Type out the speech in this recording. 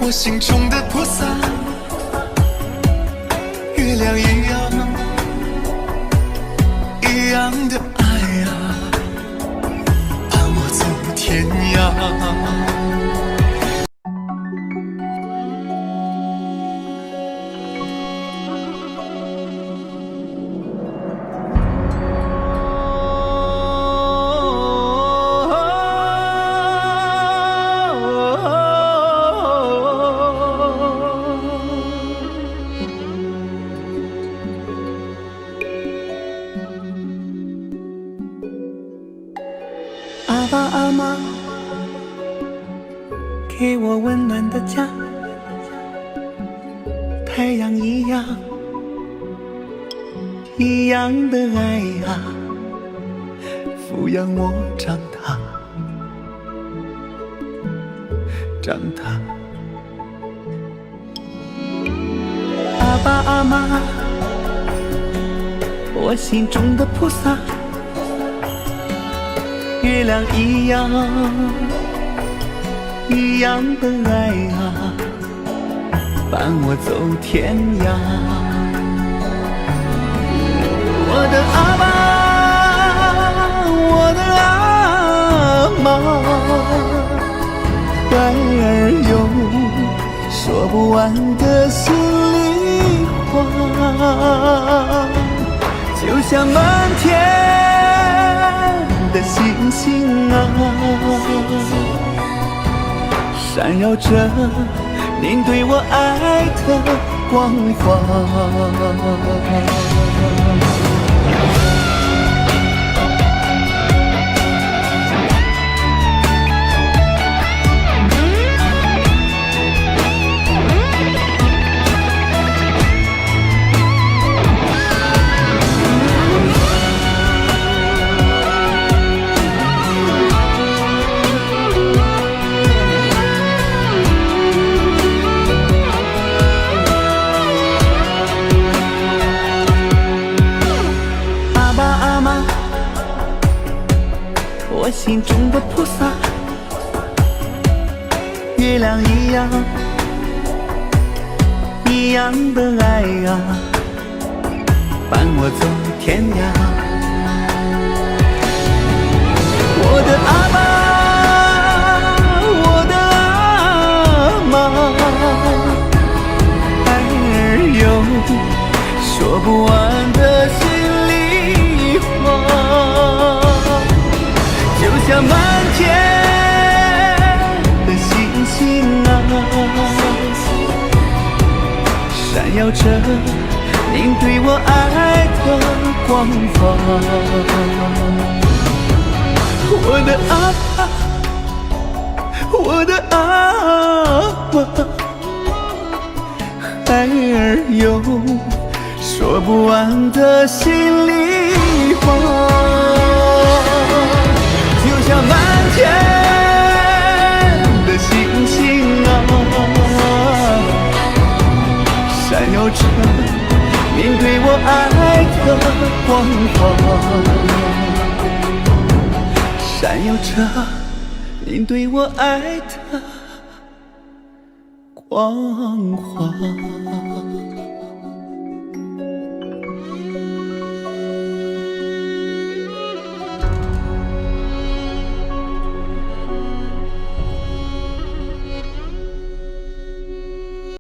我心中的菩萨，月亮一样的爱啊，伴我走天涯。阿爸阿妈给我温暖的家，太阳一样的爱啊，抚养我长大。阿爸阿妈，我心中的菩萨，月亮一样的爱啊，伴我走天涯。我的阿爸，我的阿妈，爱儿有说不完的心里话，就像满天的星星啊，闪耀着您对我爱的光华。我心中的菩萨，月亮一样的爱啊，伴我走天涯。我的阿爸，我的阿妈，爱儿有说不完的心里话，就像满天的星星啊，闪耀着您对我爱的光华。我的阿爸，我的阿妈，爱儿有说不完的心里话，就像满天的星星啊，闪耀着您对我爱的光华，闪耀着您对我爱的光华。